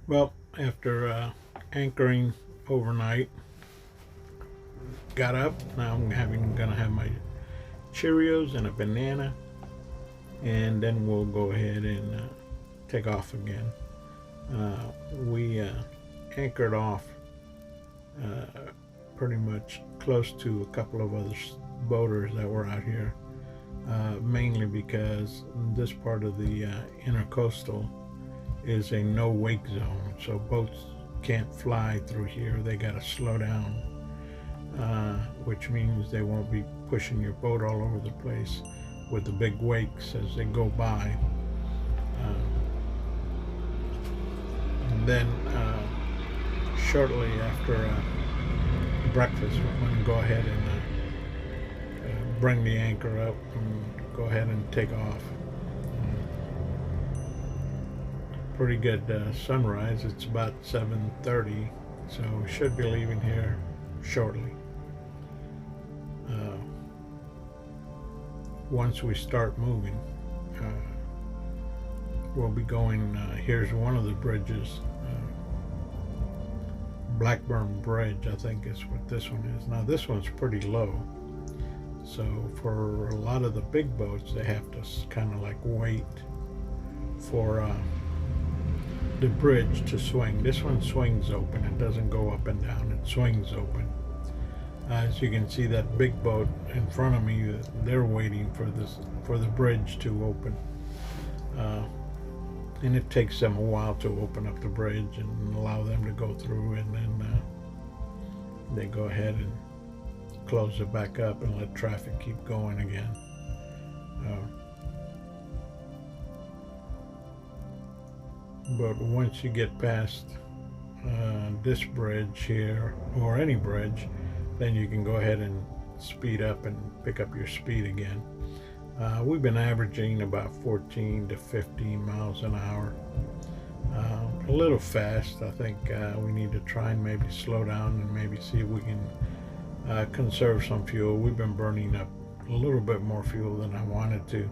Well, after anchoring overnight, got up. Now I'm gonna have my Cheerios and a banana, and then we'll go ahead and take off again. We anchored off uh, pretty much close to a couple of other boaters that were out here, mainly because this part of the intercoastal is a no wake zone, so boats can't fly through here. They got to slow down, which means they won't be pushing your boat all over the place with the big wakes as they go by. And then shortly after breakfast, we're going to go ahead and bring the anchor up and go ahead and take off. Pretty good sunrise. It's about 7:30, so we should be leaving here shortly. Uh, Once we start moving, we'll be going. Here's one of the bridges, Blackburn Bridge, I think is what this one is. Now this one's pretty low, so for a lot of the big boats, they have to kind of like wait for the bridge to swing. This one swings open. It doesn't go up and down. It swings open. As you can see, that big boat in front of me, they're waiting for the bridge to open, and it takes them a while to open up the bridge and allow them to go through, and then they go ahead and close it back up and let traffic keep going again. But once you get past this bridge here, or any bridge, then you can go ahead and speed up and pick up your speed again. We've been averaging about 14 to 15 miles an hour. A little fast. I think we need to try and maybe slow down and maybe see if we can conserve some fuel. We've been burning up a little bit more fuel than I wanted to.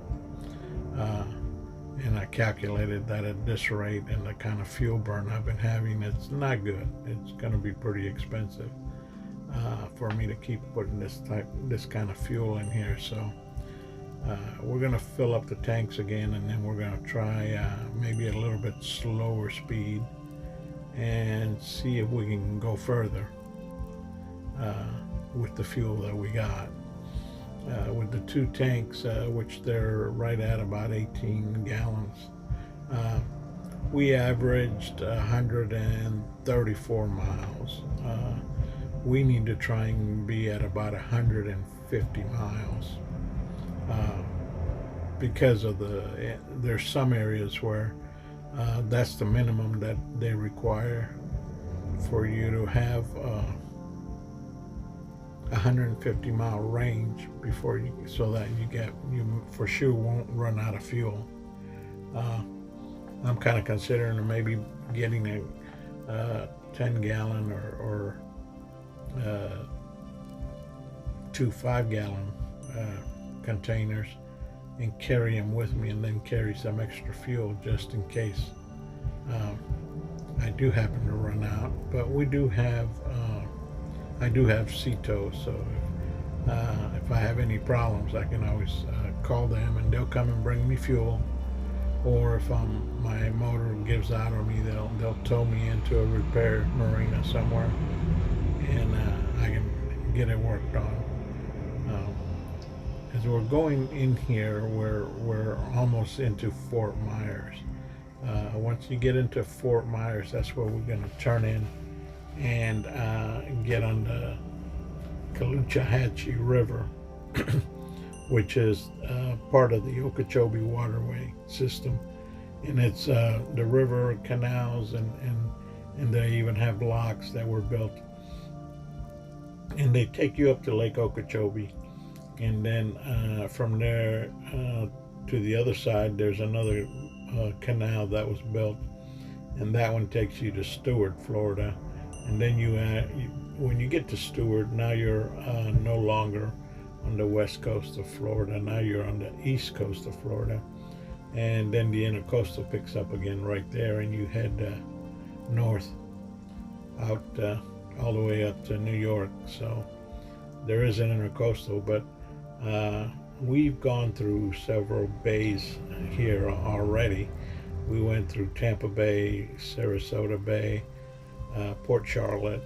And I calculated that at this rate and the kind of fuel burn I've been having, it's not good. It's going to be pretty expensive for me to keep putting this kind of fuel in here. So we're going to fill up the tanks again, and then we're going to try maybe a little bit slower speed and see if we can go further with the fuel that we got. With the two tanks, which they're right at about 18 gallons, we averaged 134 miles. We need to try and be at about 150 miles because of there's some areas where that's the minimum that they require for you to have 150-mile range before you, so that you for sure won't run out of fuel. I'm kind of considering maybe getting a 10-gallon or two 5-gallon containers and carry them with me, and then carry some extra fuel just in case I do happen to run out. But we do have I do have CETO, so if I have any problems, I can always call them and they'll come and bring me fuel. Or if my motor gives out on me, they'll tow me into a repair marina somewhere, and I can get it worked on. As we're going in here, we're almost into Fort Myers. Once you get into Fort Myers, that's where we're going to turn in and get on the Caloosahatchee River, which is part of the Okeechobee waterway system. And it's the river canals, and they even have locks that were built. And they take you up to Lake Okeechobee. And then from there to the other side, there's another canal that was built. And that one takes you to Stewart, Florida. And then when you get to Stewart, now you're no longer on the west coast of Florida. Now you're on the east coast of Florida. And then the intercoastal picks up again right there, and you head north out all the way up to New York. So there is an intercoastal, but we've gone through several bays here already. We went through Tampa Bay, Sarasota Bay, Port Charlotte.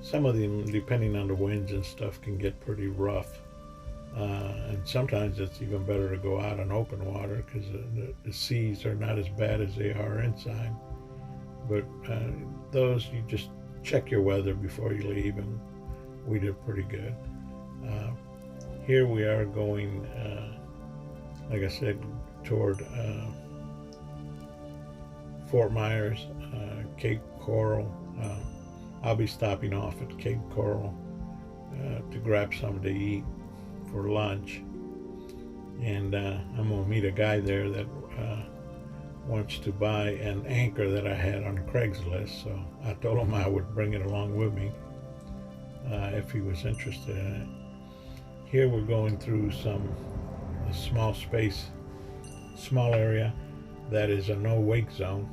Some of them, depending on the winds and stuff, can get pretty rough. And sometimes it's even better to go out on open water because the seas are not as bad as they are inside. But those, you just check your weather before you leave, and we did pretty good. Here we are going, like I said, toward Fort Myers, Cape Coral. I'll be stopping off at Cape Coral to grab something to eat for lunch, and I'm gonna meet a guy there that wants to buy an anchor that I had on Craigslist. So I told him I would bring it along with me if he was interested in it. Here we're going through a small area that is a no wake zone,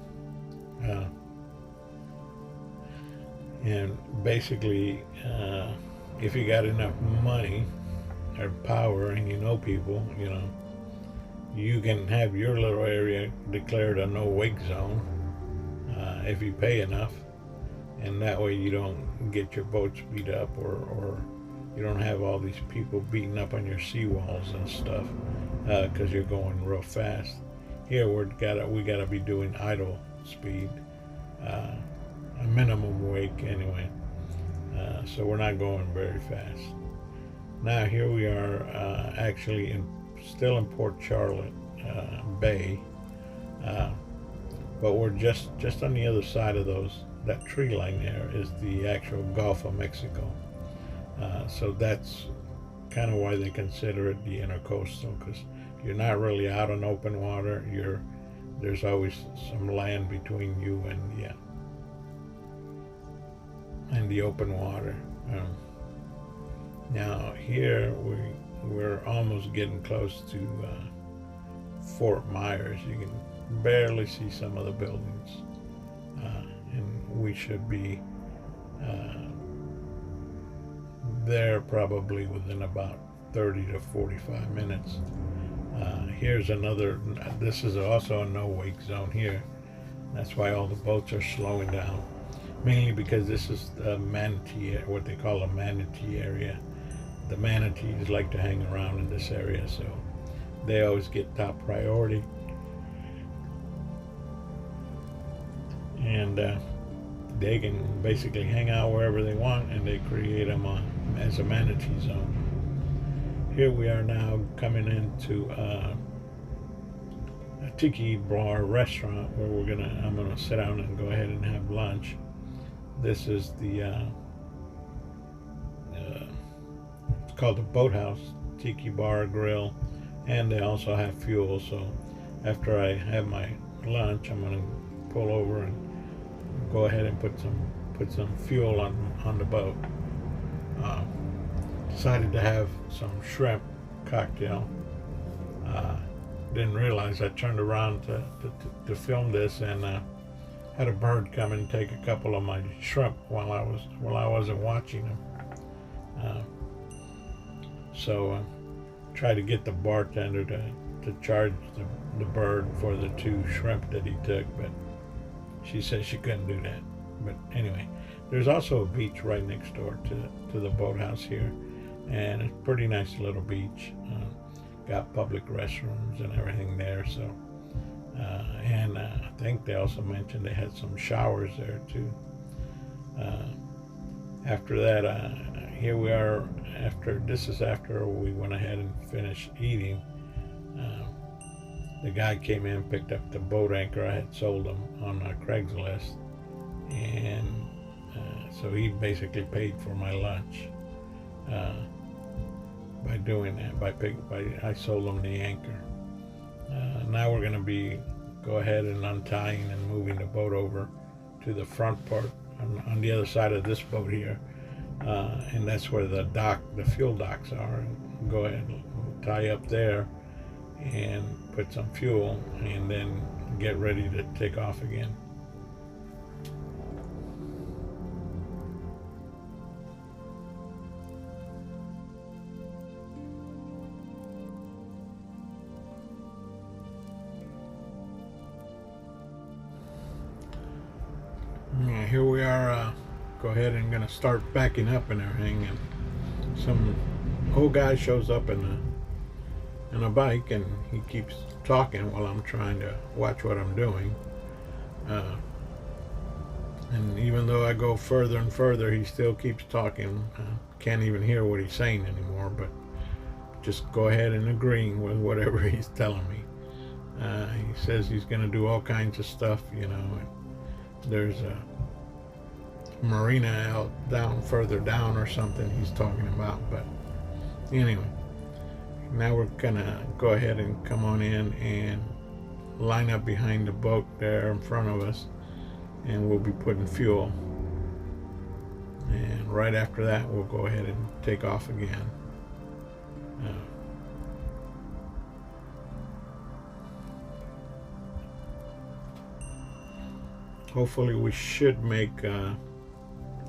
and basically if you got enough money or power and you know people, you can have your little area declared a no wake zone if you pay enough, and that way you don't get your boats beat up, or you don't have all these people beating up on your seawalls and stuff because you're going real fast. Here we gotta be doing idle speed, a minimum wake anyway, so we're not going very fast. Now here we are actually still in Port Charlotte Bay, but we're just on the other side of that tree line. There is the actual Gulf of Mexico, so that's kind of why they consider it the intercoastal, because you're not really out on open water. There's always some land between you and the open water. Now here we're almost getting close to Fort Myers. You can barely see some of the buildings, and we should be there probably within about 30 to 45 minutes. Here's another. This is also a no wake zone here. That's why all the boats are slowing down, mainly because this is the manatee, what they call a manatee area. The manatees like to hang around in this area, so they always get top priority. And they can basically hang out wherever they want, and they create them as a manatee zone. Here we are now coming into a tiki bar restaurant where I'm gonna sit down and go ahead and have lunch. This is it's called the Boathouse Tiki Bar Grill, and they also have fuel. So after I have my lunch, I'm gonna pull over and go ahead and put some fuel on the boat. Decided to have some shrimp cocktail. Didn't realize I turned around to film this, and had a bird come and take a couple of my shrimp while I wasn't watching them. So tried to get the bartender to charge the bird for the 2 shrimp that he took, but she said she couldn't do that. But anyway, there's also a beach right next door to the boathouse here, and it's a pretty nice little beach. Got public restrooms and everything there. So and I think they also mentioned they had some showers there too. After that, here we are. This is after we went ahead and finished eating. The guy came in, picked up the boat anchor I had sold him on Craigslist, and so he basically paid for my lunch by doing that. I sold him the anchor. Now we're going to go ahead and untying and moving the boat over to the front part on the other side of this boat here, and that's where the fuel docks are. Go ahead and tie up there and put some fuel, and then get ready to take off again. here we are. Go ahead and gonna start backing up and everything, and some old guy shows up in a bike, and he keeps talking while I'm trying to watch what I'm doing. And even though I go further and further, he still keeps talking. Can't even hear what he's saying anymore, but just go ahead and agreeing with whatever he's telling me. He says he's going to do all kinds of stuff, you know. And there's a marina out further down or something he's talking about. But anyway, now we're going to go ahead and come on in and line up behind the boat there in front of us, and we'll be putting fuel. And right after that, we'll go ahead and take off again. Hopefully we should make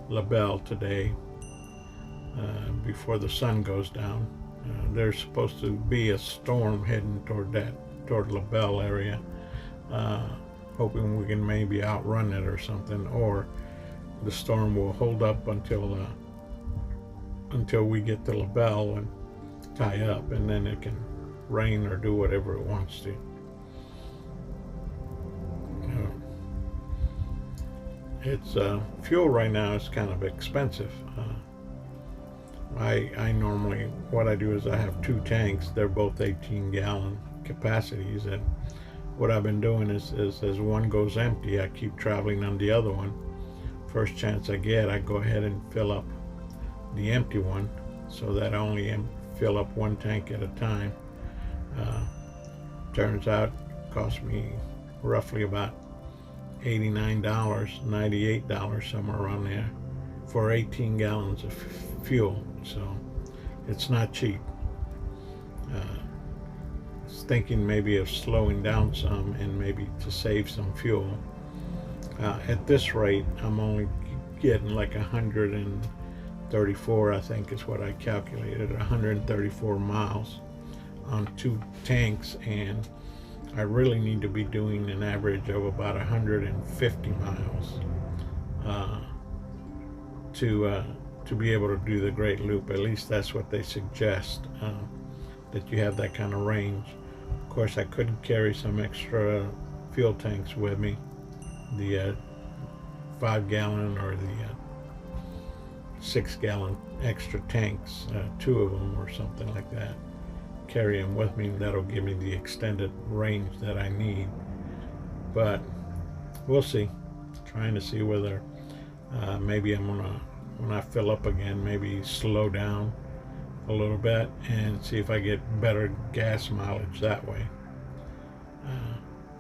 LaBelle today before the sun goes down. There's supposed to be a storm heading toward LaBelle area. Hoping we can maybe outrun it or something, or the storm will hold up until we get to LaBelle and tie up, and then it can rain or do whatever it wants to. It's fuel right now is kind of expensive. I normally, what I do is I have two tanks. They're both 18-gallon capacities, and what I've been doing is as one goes empty, I keep traveling on the other one. First chance I get, I go ahead and fill up the empty one, so that I only fill up one tank at a time. Turns out it cost me roughly about $89, $98, somewhere around there, for 18 gallons of fuel. So it's not cheap. Thinking maybe of slowing down some and maybe to save some fuel. At this rate, I'm only getting like 134, I think is what I calculated, 134 miles on two tanks, and I really need to be doing an average of about 150 miles to be able to do the Great Loop. At least that's what they suggest, that you have that kind of range. Of course, I could carry some extra fuel tanks with me, the 5-gallon or the 6-gallon extra tanks, 2 of them or something like that. Carry them with me, and that'll give me the extended range that I need. But we'll see. Trying to see whether maybe I'm gonna, when I fill up again, maybe slow down a little bit and see if I get better gas mileage that way.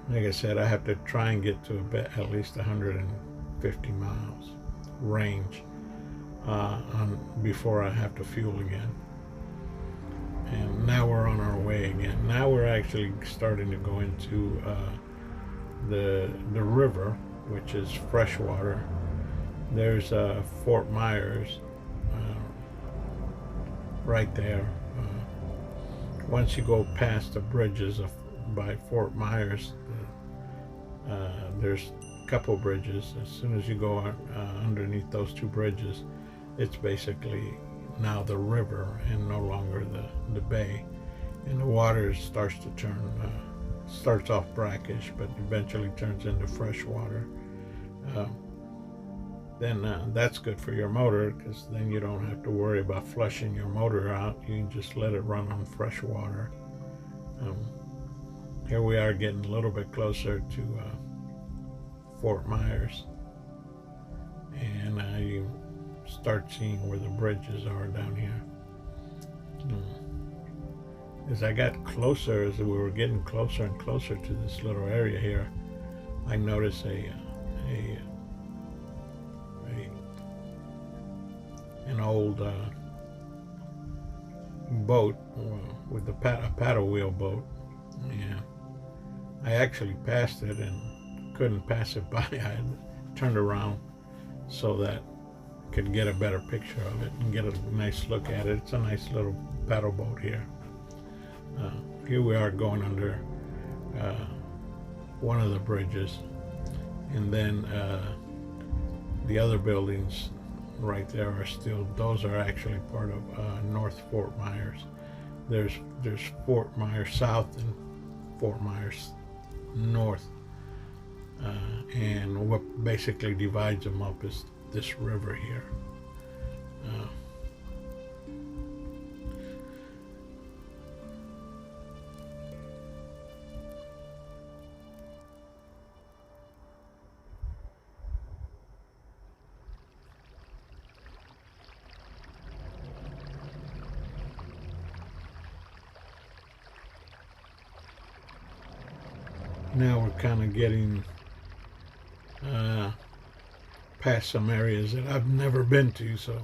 Like I said, I have to try and get to at least 150 miles range before I have to fuel again. And now we're on our way again. Now we're actually starting to go into the river, which is freshwater. There's Fort Myers right there. Once you go past the bridges by Fort Myers, there's a couple bridges. As soon as you go underneath those 2 bridges, it's basically now the river and no longer the bay, and the water starts to turn, starts off brackish, but eventually turns into fresh water. Then that's good for your motor, because then you don't have to worry about flushing your motor out. You can just let it run on fresh water. Here we are getting a little bit closer to Fort Myers, and you start seeing where the bridges are down here. As I got closer, as we were getting closer and closer to this little area here, I noticed an old boat with a paddle wheel boat. Yeah, I actually passed it and couldn't pass it by. I had turned around so that I could get a better picture of it and get a nice look at it. It's a nice little paddle boat here. Here we are going under one of the bridges, and then The other buildings right there are still, those are actually part of North Fort Myers. There's Fort Myers South and Fort Myers North, and what basically divides them up is this river here. Uh, Now we're kind of getting uh, past some areas that I've never been to, so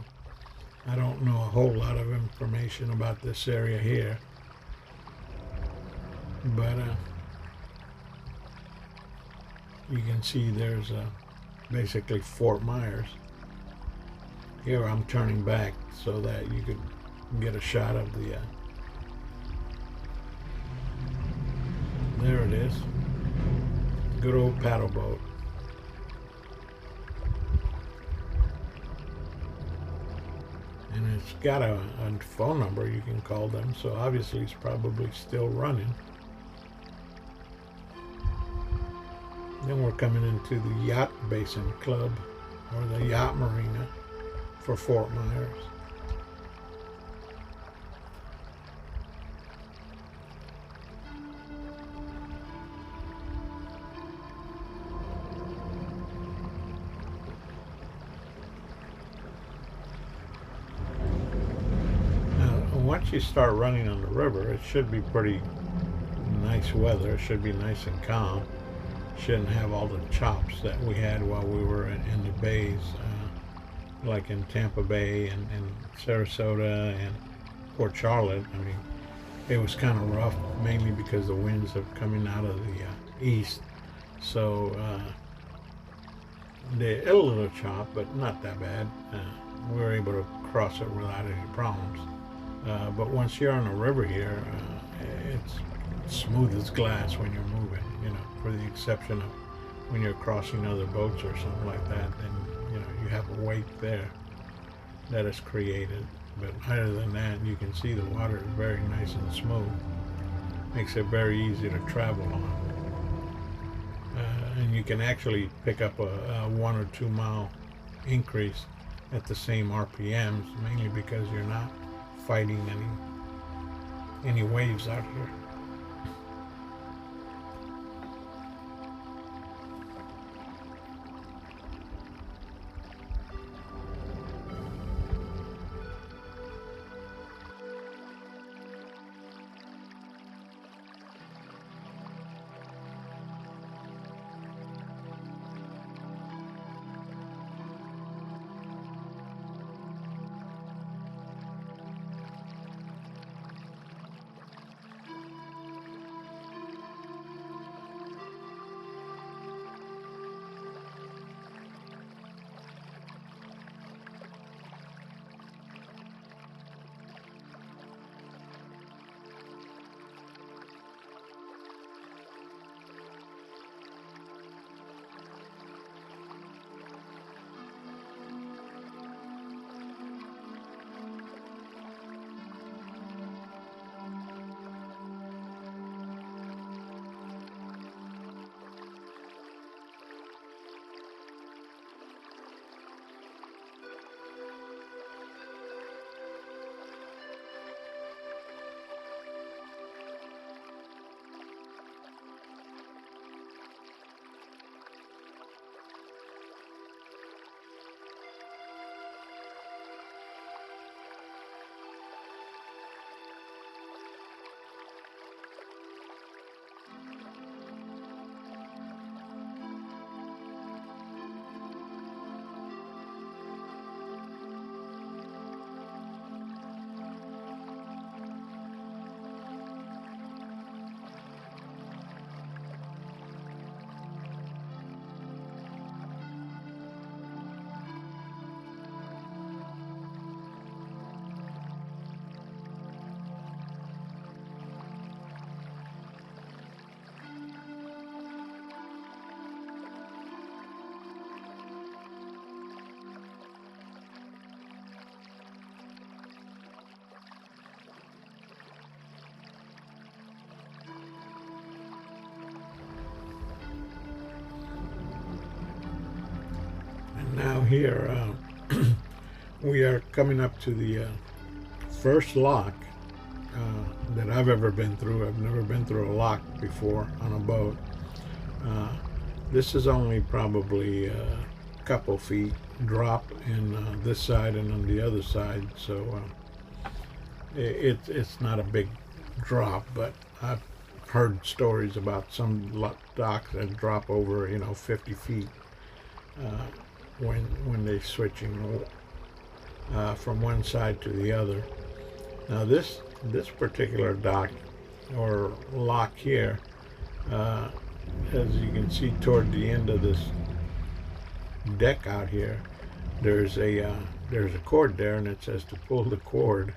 I don't know a whole lot of information about this area here. But you can see there's basically Fort Myers. Here I'm turning back so that you could get a shot of the. There it is. Good old paddle boat. And it's got a phone number you can call them, so obviously it's probably still running. Then we're coming into the Yacht Basin Club, or the Yacht Marina for Fort Myers. Once you start running on the river, it should be pretty nice weather. It should be nice and calm. Shouldn't have all the chops that we had while we were in the bays, like in Tampa Bay and Sarasota and Port Charlotte. I mean, it was kind of rough, mainly because the winds are coming out of the east. So they're a little chop, but not that bad. We were able to cross it without any problems. But once you're on the river here, it's smooth as glass when you're moving, for the exception of when you're crossing other boats or something like that, then, you have a wake there that is created. But other than that, you can see the water is very nice and smooth. Makes it very easy to travel on. And you can actually pick up a 1 or 2 mile increase at the same RPMs, mainly because you're not fighting any waves out here. Now here, we are coming up to the first lock that I've ever been through. I've never been through a lock before on a boat. This is only probably a couple feet drop in this side and on the other side, so it's not a big drop, but I've heard stories about some docks that drop over 50 feet when they're switching from one side to the other. Now this particular dock or lock here, as you can see toward the end of this deck out here, there's a cord there, and it says to pull the cord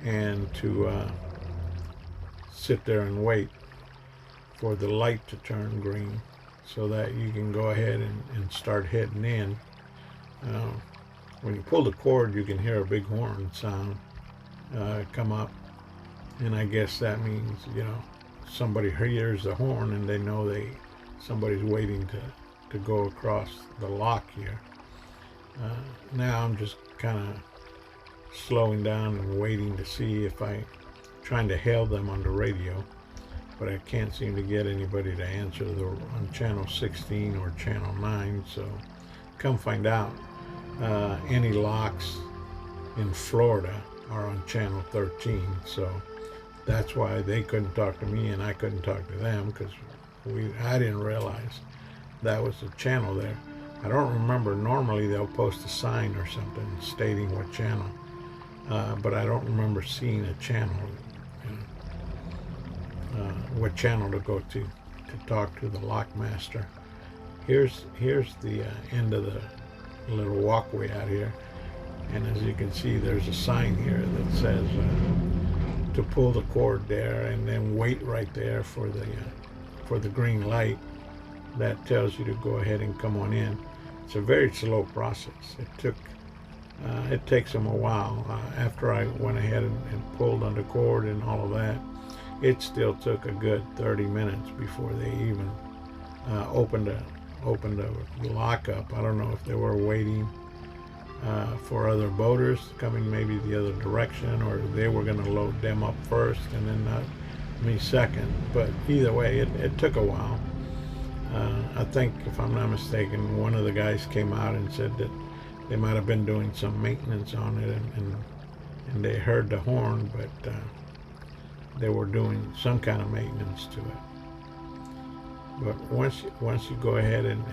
and to sit there and wait for the light to turn green so that you can go ahead and start heading in. When you pull the cord, you can hear a big horn sound come up, and I guess that means somebody hears the horn and they know somebody's waiting to go across the lock here. Now I'm just kind of slowing down and waiting to see if trying to hail them on the radio, but I can't seem to get anybody to answer on channel 16 or channel 9. So come find out, any locks in Florida are on channel 13, so that's why they couldn't talk to me and I couldn't talk to them, because I didn't realize that was the channel there. I don't remember. Normally they'll post a sign or something stating what channel, but I don't remember seeing a channel, what channel to go to talk to the lock master. Here's the end of the little walkway out here, and as you can see, there's a sign here that says to pull the cord there and then wait right there for the green light. That tells you to go ahead and come on in. It's a very slow process. It takes them a while. After I went ahead and pulled on the cord and all of that, it still took a good 30 minutes before they even opened the lock up. I don't know if they were waiting for other boaters coming maybe the other direction, or they were going to load them up first and then me second. But either way, it took a while. I think, if I'm not mistaken, one of the guys came out and said that they might have been doing some maintenance on it, and they heard the horn, but they were doing some kind of maintenance to it. But once you go ahead and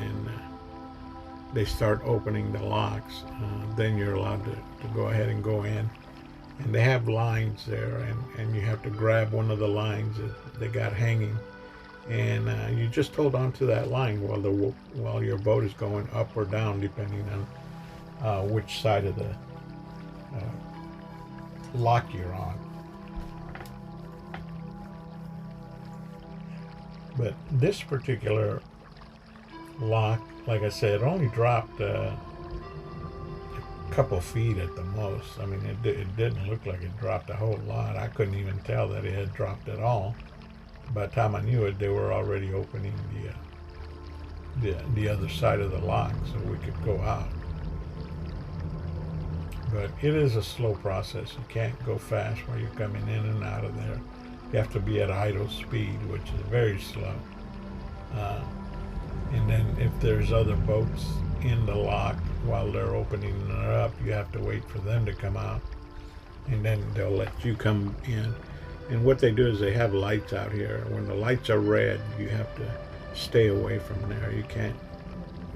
they start opening the locks, then you're allowed to go ahead and go in. And they have lines there, and you have to grab one of the lines that they got hanging, and you just hold on to that line while your boat is going up or down, depending on which side of the lock you're on. But this particular lock, like I said, only dropped a couple feet at the most. I mean, it didn't look like it dropped a whole lot. I couldn't even tell that it had dropped at all. By the time I knew it, they were already opening the other side of the lock so we could go out. But it is a slow process. You can't go fast while you're coming in and out of there. You have to be at idle speed, which is very slow. And then if there's other boats in the lock while they're opening it up, you have to wait for them to come out, and then they'll let you come in. And what they do is they have lights out here. When the lights are red, you have to stay away from there. You can't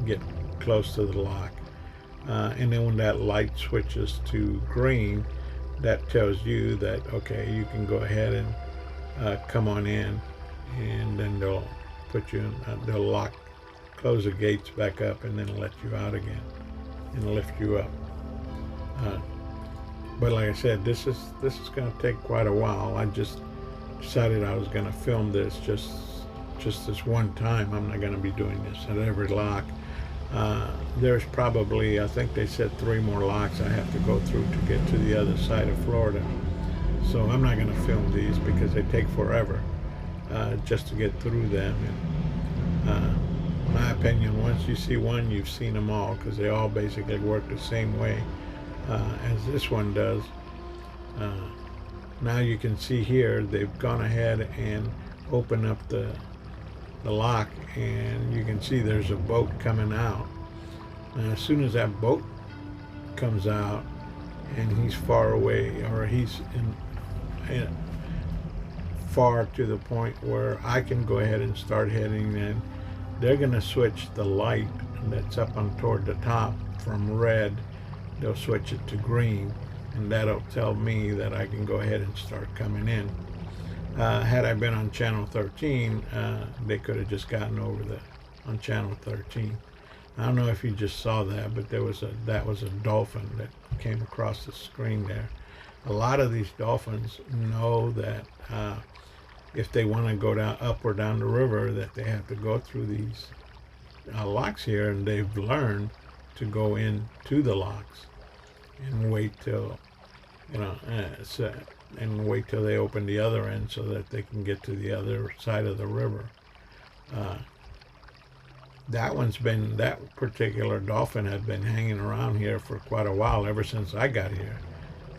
get close to the lock. And then when that light switches to green, that tells you that, okay, you can go ahead and come on in, and then they'll put you in, they'll close the gates back up, and then let you out again and lift you up. But like I said, this is going to take quite a while. I just decided I was going to film this just this one time. I'm not going to be doing this at every lock. There's probably, I think they said 3 more locks I have to go through to get to the other side of Florida. So I'm not going to film these because they take forever just to get through them. And my opinion, once you see one, you've seen them all, because they all basically work the same way as this one does. Uh, Now you can see here they've gone ahead and opened up the lock, and you can see there's a boat coming out. And as soon as that boat comes out and he's far away, or he's in far to the point where I can go ahead and start heading in, they're going to switch the light that's up on toward the top from red. They'll switch it to green, and that'll tell me that I can go ahead and start coming in. Had I been on channel 13, they could have just gotten over on channel 13. I don't know if you just saw that, but that was a dolphin that came across the screen there. A lot of these dolphins know that if they want to go down up or down the river, that they have to go through these locks here, and they've learned to go into the locks and wait till wait till they open the other end so that they can get to the other side of the river. That particular dolphin had been hanging around here for quite a while, ever since I got here.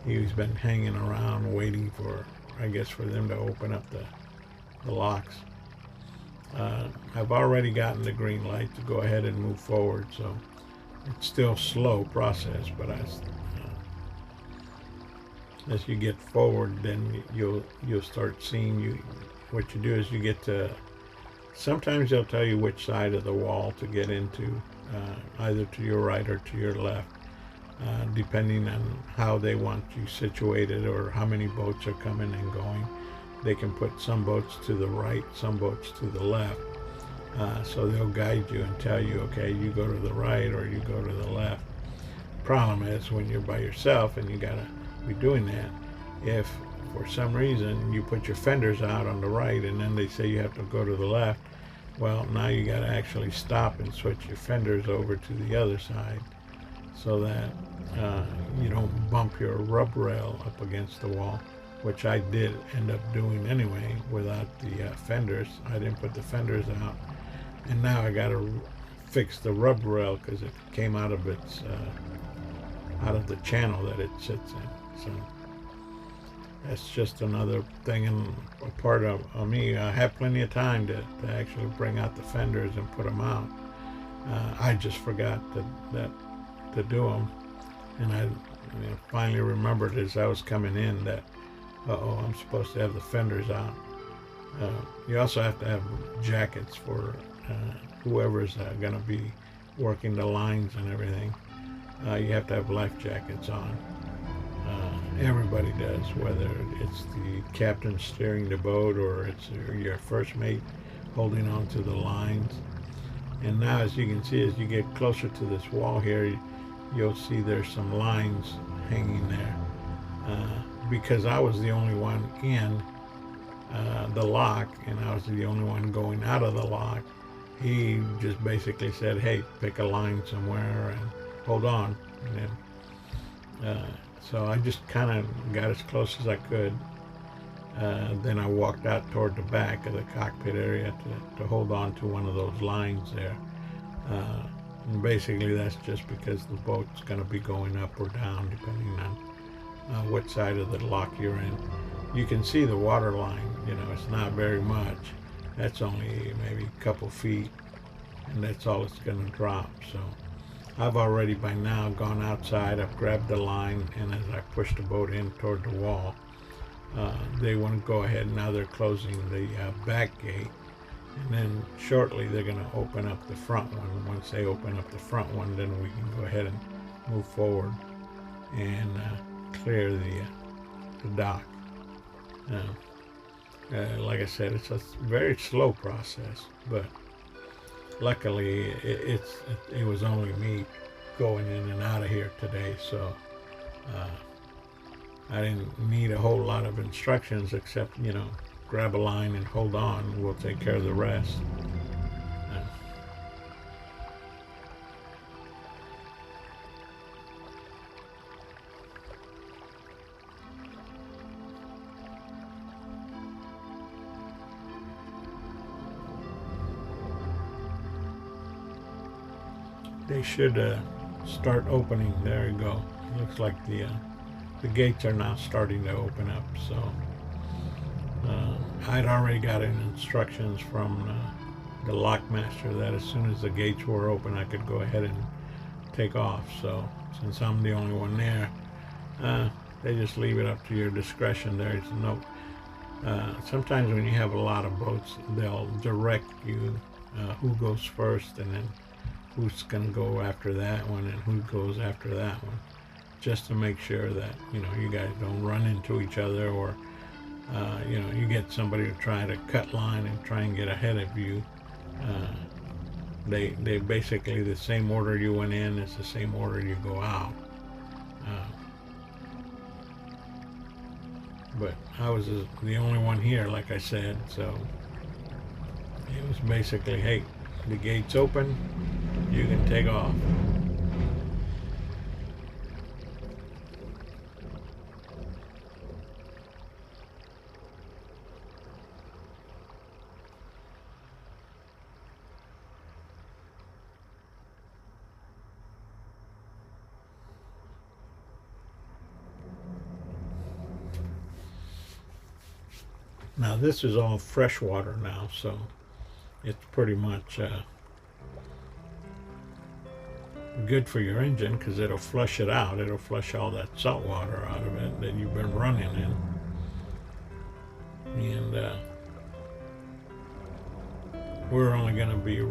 He's been hanging around waiting for, I guess, for them to open up the locks. I've already gotten the green light to go ahead and move forward, so it's still a slow process, but as you get forward, then you'll start seeing. What you do is you get to, sometimes they'll tell you which side of the wall to get into, either to your right or to your left, depending on how they want you situated or how many boats are coming and going. They can put some boats to the right, some boats to the left. So they'll guide you and tell you, okay, you go to the right or you go to the left. Problem is, when you're by yourself and you gotta be doing that, if for some reason you put your fenders out on the right and then they say you have to go to the left, well, now you got to actually stop and switch your fenders over to the other side, so that you don't bump your rub rail up against the wall, which I did end up doing anyway without the fenders. I didn't put the fenders out, and now I got to fix the rub rail because it came out of out of the channel that it sits in. So that's just another thing and a part of me. I have plenty of time to actually bring out the fenders and put them out. I just forgot to do them, and I finally remembered as I was coming in that, I'm supposed to have the fenders out. You also have to have jackets for whoever's going to be working the lines and everything. You have to have life jackets on. Everybody does, whether it's the captain steering the boat or it's your first mate holding on to the lines. And now, as you can see, as you get closer to this wall here, you'll see there's some lines hanging there. Because I was the only one in the lock and I was the only one going out of the lock, he just basically said, hey, pick a line somewhere and hold on. And then, so I just kind of got as close as I could. Then I walked out toward the back of the cockpit area to hold on to one of those lines there. And basically that's just because the boat's going to be going up or down depending on what side of the lock you're in. You can see the water line, it's not very much. That's only maybe a couple feet, and that's all it's going to drop. So I've already by now gone outside, I've grabbed the line, and as I push the boat in toward the wall, they want to go ahead. Now they're closing the back gate, and then shortly they're going to open up the front one. Once they open up the front one, then we can go ahead and move forward and clear the dock. Like I said, it's a very slow process, but luckily it was only me going in and out of here today, so I didn't need a whole lot of instructions except grab a line and hold on. We'll take care of the rest. they should start opening. There you go. Looks like the gates are now starting to open up. So I'd already gotten instructions from the lockmaster that as soon as the gates were open, I could go ahead and take off. So since I'm the only one there, they just leave it up to your discretion. There's no. Sometimes when you have a lot of boats, they'll direct you who goes first, and then who's going to go after that one, and who goes after that one, just to make sure that you guys don't run into each other, or you get somebody to try to cut line and try and get ahead of you. They basically, the same order you went in is the same order you go out. But I was the only one here, like I said, so it was basically, hey, the gate's open, you can take off. Now this is all fresh water now, so it's pretty much good for your engine, because it'll flush it out. It'll flush all that salt water out of it that you've been running in. And we're only going to be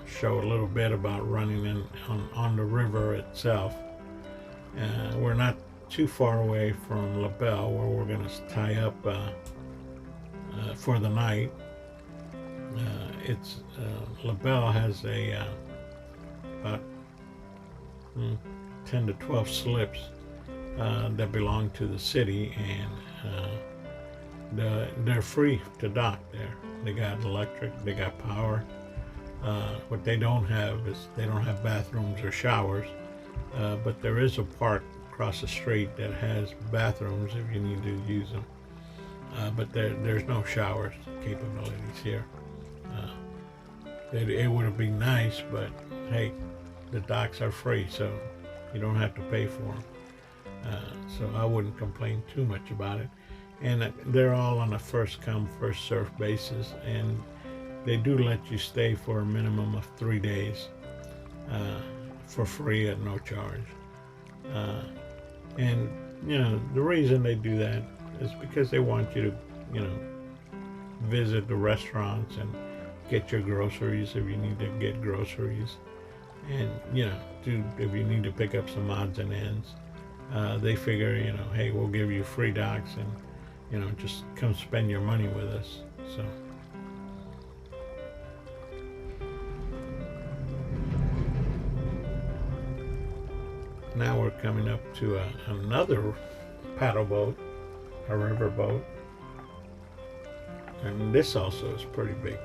show a little bit about running on the river itself. We're not too far away from LaBelle, where we're going to tie up for the night. LaBelle has about 10 to 12 slips that belong to the city, and they're free to dock there. They got electric, they got power. What they don't have is they don't have bathrooms or showers, but there is a park across the street that has bathrooms if you need to use them. But there's no showers capabilities here. It would be nice, but hey, the docks are free, so you don't have to pay for them. So I wouldn't complain too much about it. And they're all on a first come, first served basis, and they do let you stay for a minimum of 3 days for free at no charge. And the reason they do that is because they want you to, visit the restaurants and get your groceries if you need to get groceries, and if you need to pick up some odds and ends. They figure, hey, we'll give you free docks, and just come spend your money with us. So now we're coming up to another paddle boat, a river boat, and this also is pretty big.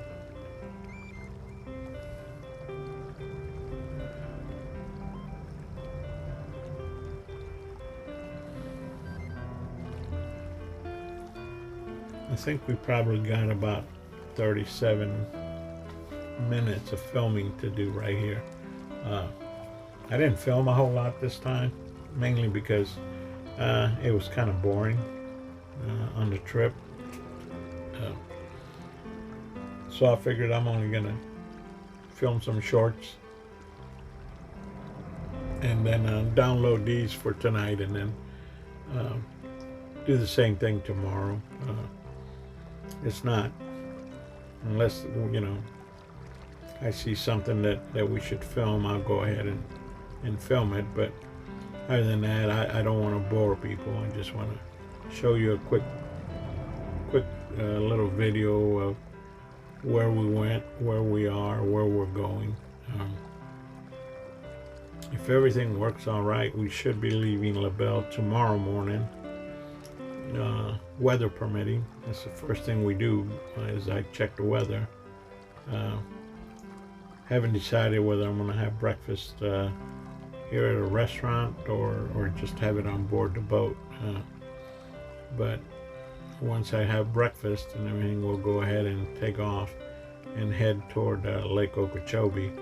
I think we probably got about 37 minutes of filming to do right here. I didn't film a whole lot this time, mainly because it was kind of boring on the trip. So I figured I'm only gonna film some shorts and then download these for tonight, and then do the same thing tomorrow. It's not, unless I see something that we should film, I'll go ahead and film it. But other than that, I don't want to bore people. I just want to show you a quick little video of where we went, where we are, where we're going. If everything works all right, we should be leaving LaBelle tomorrow morning, weather permitting. That's the first thing we do, is I check the weather. Haven't decided whether I'm going to have breakfast here at a restaurant or just have it on board the boat. But once I have breakfast and everything, we'll go ahead and take off and head toward Lake Okeechobee.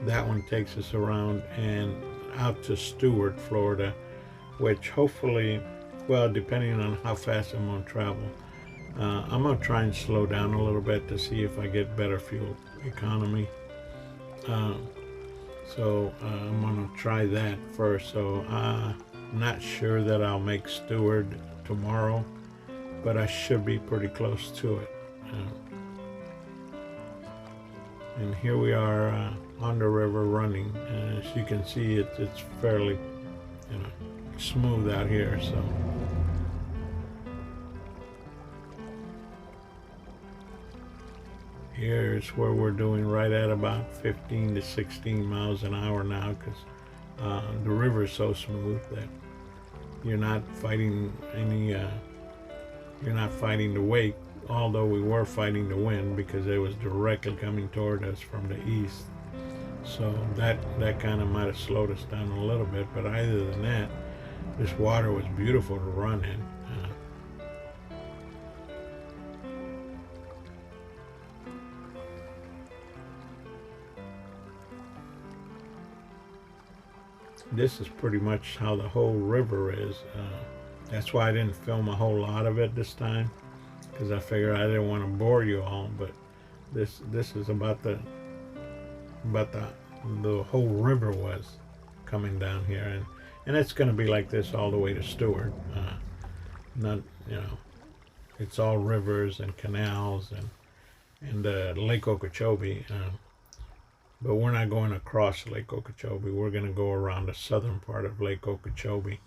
That one takes us around and out to Stewart, Florida, which hopefully, well, depending on how fast I'm going to travel, I'm going to try and slow down a little bit to see if I get better fuel economy. So I'm going to try that first. So I'm not sure that I'll make Stewart tomorrow, but I should be pretty close to it. And here we are on the river running, and as you can see, it's fairly, smooth out here. So here's where we're doing right at about 15 to 16 miles an hour now, because the river is so smooth that you're not fighting the wake, although we were fighting the wind because it was directly coming toward us from the east. So that kind of might have slowed us down a little bit, but other than that, this water was beautiful to run in. This is pretty much how the whole river is. That's why I didn't film a whole lot of it this time, because I figured I didn't want to bore you all. But this is about the whole river was coming down here, and it's going to be like this all the way to Stewart. Not it's all rivers and canals and Lake Okeechobee. But we're not going across Lake Okeechobee. We're going to go around the southern part of Lake Okeechobee,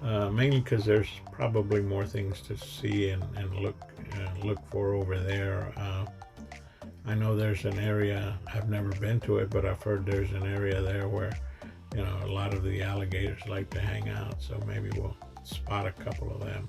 mainly because there's probably more things to see and look for over there. I know there's an area, I've never been to it, but I've heard there's an area there where, a lot of the alligators like to hang out, so maybe we'll spot a couple of them.